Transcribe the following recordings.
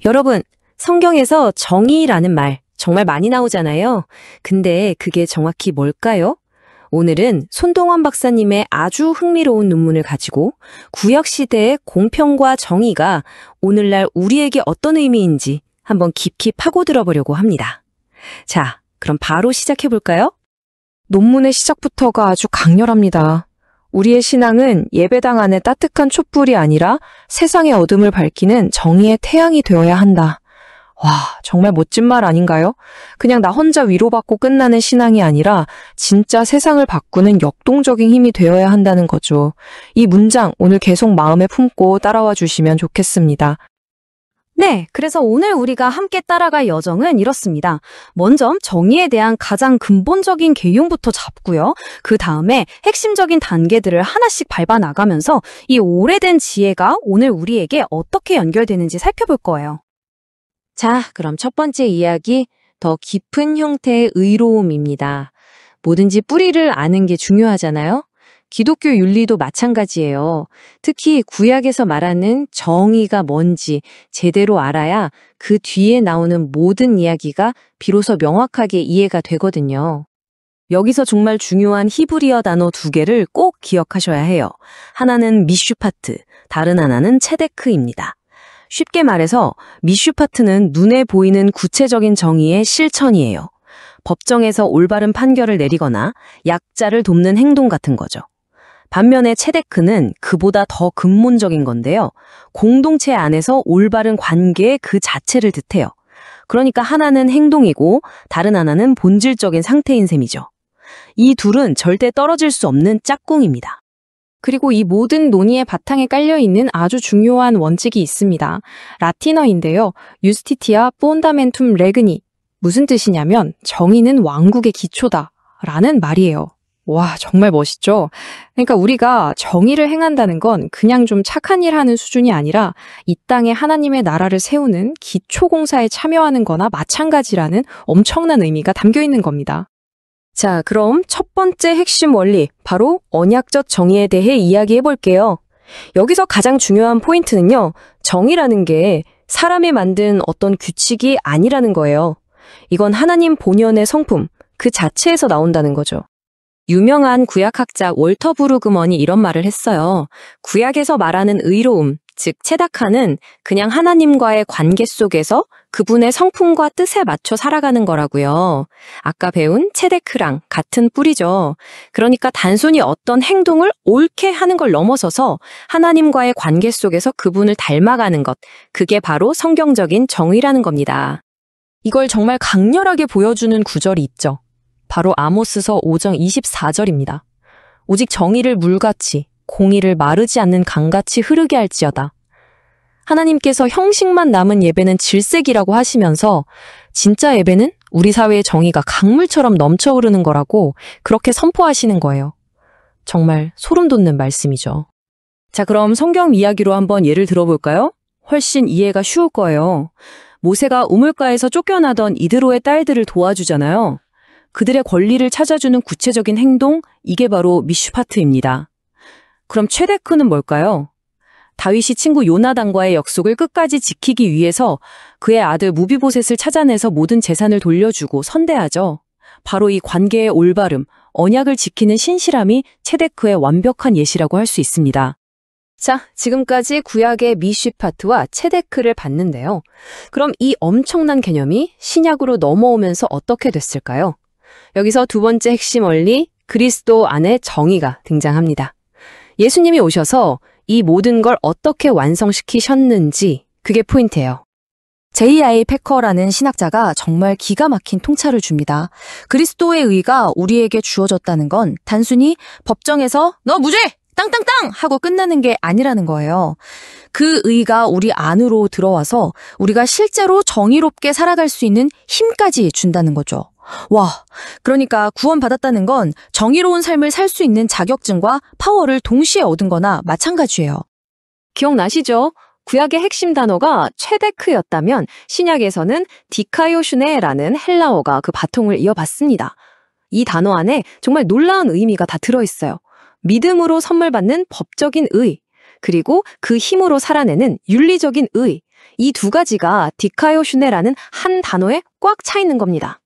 여러분, 성경에서 정의라는 말 정말 많이 나오잖아요. 근데 그게 정확히 뭘까요? 오늘은 손동원 박사님의 아주 흥미로운 논문을 가지고 구약시대의 공평과 정의가 오늘날 우리에게 어떤 의미인지 한번 깊이 파고들어 보려고 합니다. 자, 그럼 바로 시작해 볼까요? 논문의 시작부터가 아주 강렬합니다. 우리의 신앙은 예배당 안에 따뜻한 촛불이 아니라 세상의 어둠을 밝히는 정의의 태양이 되어야 한다. 와, 정말 멋진 말 아닌가요? 그냥 나 혼자 위로받고 끝나는 신앙이 아니라 진짜 세상을 바꾸는 역동적인 힘이 되어야 한다는 거죠. 이 문장 오늘 계속 마음에 품고 따라와 주시면 좋겠습니다. 네, 그래서 오늘 우리가 함께 따라갈 여정은 이렇습니다. 먼저 정의에 대한 가장 근본적인 개요부터 잡고요. 그 다음에 핵심적인 단계들을 하나씩 밟아 나가면서 이 오래된 지혜가 오늘 우리에게 어떻게 연결되는지 살펴볼 거예요. 자, 그럼 첫 번째 이야기, 더 깊은 형태의 의로움입니다. 뭐든지 뿌리를 아는 게 중요하잖아요. 기독교 윤리도 마찬가지예요. 특히 구약에서 말하는 정의가 뭔지 제대로 알아야 그 뒤에 나오는 모든 이야기가 비로소 명확하게 이해가 되거든요. 여기서 정말 중요한 히브리어 단어 두 개를 꼭 기억하셔야 해요. 하나는 미슈파트, 다른 하나는 체데크입니다. 쉽게 말해서 미슈파트는 눈에 보이는 구체적인 정의의 실천이에요. 법정에서 올바른 판결을 내리거나 약자를 돕는 행동 같은 거죠. 반면에 체데크는 그보다 더 근본적인 건데요. 공동체 안에서 올바른 관계의 그 자체를 뜻해요. 그러니까 하나는 행동이고 다른 하나는 본질적인 상태인 셈이죠. 이 둘은 절대 떨어질 수 없는 짝꿍입니다. 그리고 이 모든 논의의 바탕에 깔려있는 아주 중요한 원칙이 있습니다. 라틴어인데요. 유스티티아 폰다멘툼 레그니. 무슨 뜻이냐면 정의는 왕국의 기초다 라는 말이에요. 와, 정말 멋있죠? 그러니까 우리가 정의를 행한다는 건 그냥 좀 착한 일 하는 수준이 아니라 이 땅에 하나님의 나라를 세우는 기초공사에 참여하는 거나 마찬가지라는 엄청난 의미가 담겨 있는 겁니다. 자, 그럼 첫 번째 핵심 원리, 바로 언약적 정의에 대해 이야기해 볼게요. 여기서 가장 중요한 포인트는요, 정의라는 게 사람이 만든 어떤 규칙이 아니라는 거예요. 이건 하나님 본연의 성품, 그 자체에서 나온다는 거죠. 유명한 구약학자 월터 브루그먼이 이런 말을 했어요. 구약에서 말하는 의로움, 즉 체다카는 그냥 하나님과의 관계 속에서 그분의 성품과 뜻에 맞춰 살아가는 거라고요. 아까 배운 체데크랑 같은 뿌리죠. 그러니까 단순히 어떤 행동을 옳게 하는 걸 넘어서서 하나님과의 관계 속에서 그분을 닮아가는 것, 그게 바로 성경적인 정의라는 겁니다. 이걸 정말 강렬하게 보여주는 구절이 있죠. 바로 아모스서 5장 24절입니다. 오직 정의를 물같이, 공의를 마르지 않는 강같이 흐르게 할지어다. 하나님께서 형식만 남은 예배는 질색이라고 하시면서 진짜 예배는 우리 사회의 정의가 강물처럼 넘쳐 흐르는 거라고 그렇게 선포하시는 거예요. 정말 소름 돋는 말씀이죠. 자, 그럼 성경 이야기로 한번 예를 들어볼까요? 훨씬 이해가 쉬울 거예요. 모세가 우물가에서 쫓겨나던 이드로의 딸들을 도와주잖아요. 그들의 권리를 찾아주는 구체적인 행동, 이게 바로 미슈파트입니다. 그럼 체데크는 뭘까요? 다윗이 친구 요나단과의 약속을 끝까지 지키기 위해서 그의 아들 무비보셋을 찾아내서 모든 재산을 돌려주고 선대하죠. 바로 이 관계의 올바름, 언약을 지키는 신실함이 체데크의 완벽한 예시라고 할 수 있습니다. 자, 지금까지 구약의 미슈파트와 체데크를 봤는데요. 그럼 이 엄청난 개념이 신약으로 넘어오면서 어떻게 됐을까요? 여기서 두 번째 핵심 원리, 그리스도 안에 정의가 등장합니다. 예수님이 오셔서 이 모든 걸 어떻게 완성시키셨는지, 그게 포인트예요. J.I. 패커라는 신학자가 정말 기가 막힌 통찰을 줍니다. 그리스도의 의가 우리에게 주어졌다는 건 단순히 법정에서 너 무죄! 땅땅땅! 하고 끝나는 게 아니라는 거예요. 그 의가 우리 안으로 들어와서 우리가 실제로 정의롭게 살아갈 수 있는 힘까지 준다는 거죠. 와, 그러니까 구원받았다는 건 정의로운 삶을 살 수 있는 자격증과 파워를 동시에 얻은 거나 마찬가지예요. 기억나시죠? 구약의 핵심 단어가 체데크였다면 신약에서는 디카요슈네라는 헬라어가 그 바통을 이어받습니다. 이 단어 안에 정말 놀라운 의미가 다 들어있어요. 믿음으로 선물 받는 법적인 의, 그리고 그 힘으로 살아내는 윤리적인 의, 이 두 가지가 디카요슈네라는 한 단어에 꽉 차 있는 겁니다.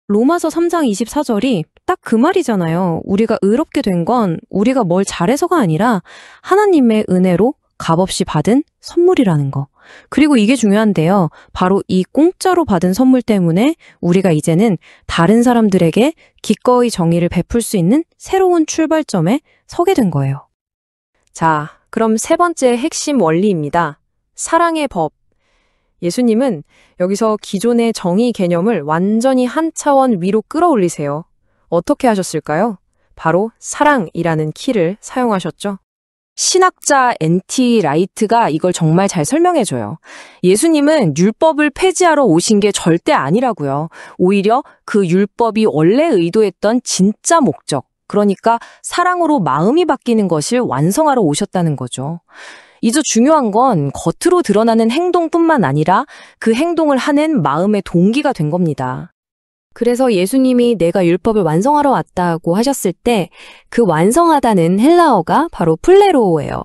로마서 3장 24절이 딱 그 말이잖아요. 우리가 의롭게 된 건 우리가 뭘 잘해서가 아니라 하나님의 은혜로 값없이 받은 선물이라는 거. 그리고 이게 중요한데요. 바로 이 공짜로 받은 선물 때문에 우리가 이제는 다른 사람들에게 기꺼이 정의를 베풀 수 있는 새로운 출발점에 서게 된 거예요. 자, 그럼 세 번째 핵심 원리입니다. 사랑의 법. 예수님은 여기서 기존의 정의 개념을 완전히 한 차원 위로 끌어올리세요. 어떻게 하셨을까요? 바로 사랑이라는 키를 사용하셨죠. 신학자 N.T. 라이트가 이걸 정말 잘 설명해줘요. 예수님은 율법을 폐지하러 오신 게 절대 아니라고요. 오히려 그 율법이 원래 의도했던 진짜 목적, 그러니까 사랑으로 마음이 바뀌는 것을 완성하러 오셨다는 거죠. 이제 중요한 건 겉으로 드러나는 행동뿐만 아니라 그 행동을 하는 마음의 동기가 된 겁니다. 그래서 예수님이 내가 율법을 완성하러 왔다고 하셨을 때 그 완성하다는 헬라어가 바로 플레로예요.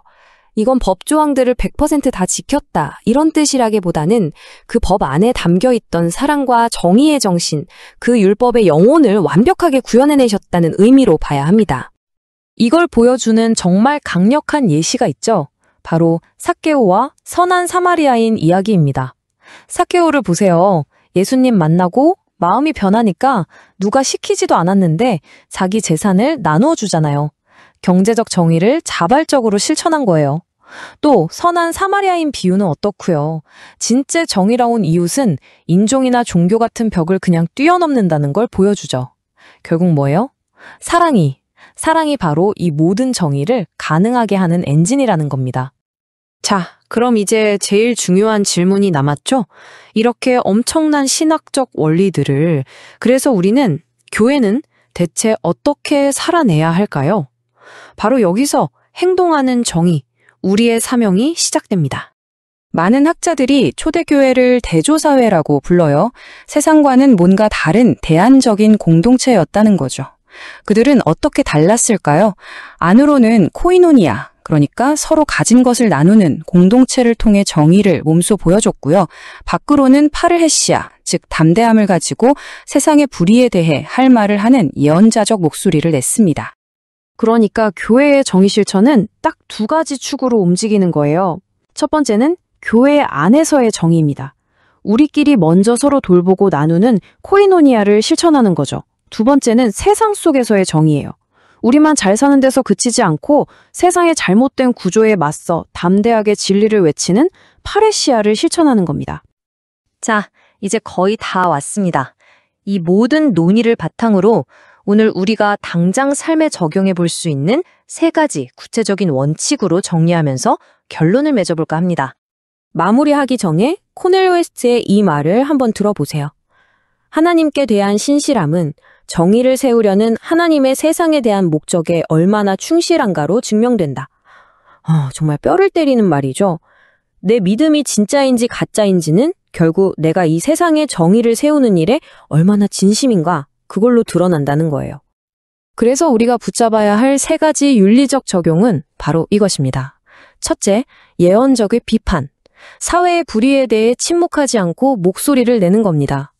이건 법 조항들을 100% 다 지켰다 이런 뜻이라기보다는 그 법 안에 담겨있던 사랑과 정의의 정신, 그 율법의 영혼을 완벽하게 구현해내셨다는 의미로 봐야 합니다. 이걸 보여주는 정말 강력한 예시가 있죠. 바로 삭개오와 선한 사마리아인 이야기입니다. 삭개오를 보세요. 예수님 만나고 마음이 변하니까 누가 시키지도 않았는데 자기 재산을 나누어 주잖아요. 경제적 정의를 자발적으로 실천한 거예요. 또 선한 사마리아인 비유는 어떻고요? 진짜 정의로운 이웃은 인종이나 종교 같은 벽을 그냥 뛰어넘는다는 걸 보여주죠. 결국 뭐예요? 사랑이 바로 이 모든 정의를 가능하게 하는 엔진이라는 겁니다. 자, 그럼 이제 제일 중요한 질문이 남았죠? 이렇게 엄청난 신학적 원리들을 그래서 우리는, 교회는 대체 어떻게 살아내야 할까요? 바로 여기서 행동하는 정의, 우리의 사명이 시작됩니다. 많은 학자들이 초대교회를 대조사회라고 불러요. 세상과는 뭔가 다른 대안적인 공동체였다는 거죠. 그들은 어떻게 달랐을까요? 안으로는 코이노니아, 그러니까 서로 가진 것을 나누는 공동체를 통해 정의를 몸소 보여줬고요. 밖으로는 파르헤시아, 즉 담대함을 가지고 세상의 불의에 대해 할 말을 하는 예언자적 목소리를 냈습니다. 그러니까 교회의 정의 실천은 딱 두 가지 축으로 움직이는 거예요. 첫 번째는 교회 안에서의 정의입니다. 우리끼리 먼저 서로 돌보고 나누는 코이노니아를 실천하는 거죠. 두 번째는 세상 속에서의 정의예요. 우리만 잘 사는 데서 그치지 않고 세상의 잘못된 구조에 맞서 담대하게 진리를 외치는 파레시아를 실천하는 겁니다. 자, 이제 거의 다 왔습니다. 이 모든 논의를 바탕으로 오늘 우리가 당장 삶에 적용해 볼 수 있는 세 가지 구체적인 원칙으로 정리하면서 결론을 맺어볼까 합니다. 마무리하기 전에 코넬 웨스트의 이 말을 한번 들어보세요. 하나님께 대한 신실함은 정의를 세우려는 하나님의 세상에 대한 목적에 얼마나 충실한가로 증명된다. 정말 뼈를 때리는 말이죠. 내 믿음이 진짜인지 가짜인지는 결국 내가 이 세상의 정의를 세우는 일에 얼마나 진심인가, 그걸로 드러난다는 거예요. 그래서 우리가 붙잡아야 할 세 가지 윤리적 적용은 바로 이것입니다. 첫째, 예언적의 비판. 사회의 불의에 대해 침묵하지 않고 목소리를 내는 겁니다.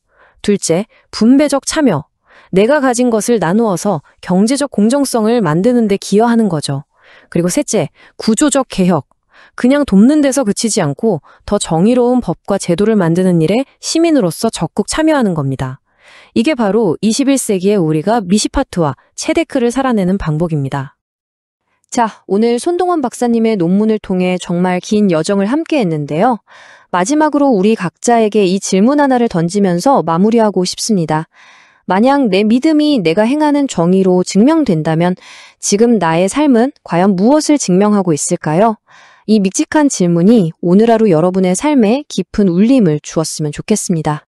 둘째, 분배적 참여. 내가 가진 것을 나누어서 경제적 공정성을 만드는 데 기여하는 거죠. 그리고 셋째, 구조적 개혁. 그냥 돕는 데서 그치지 않고 더 정의로운 법과 제도를 만드는 일에 시민으로서 적극 참여하는 겁니다. 이게 바로 21세기에 우리가 미시파트와 체데크를 살아내는 방법입니다. 자, 오늘 손동원 박사님의 논문을 통해 정말 긴 여정을 함께 했는데요. 마지막으로 우리 각자에게 이 질문 하나를 던지면서 마무리하고 싶습니다. 만약 내 믿음이 내가 행하는 정의로 증명된다면 지금 나의 삶은 과연 무엇을 증명하고 있을까요? 이 믹직한 질문이 오늘 하루 여러분의 삶에 깊은 울림을 주었으면 좋겠습니다.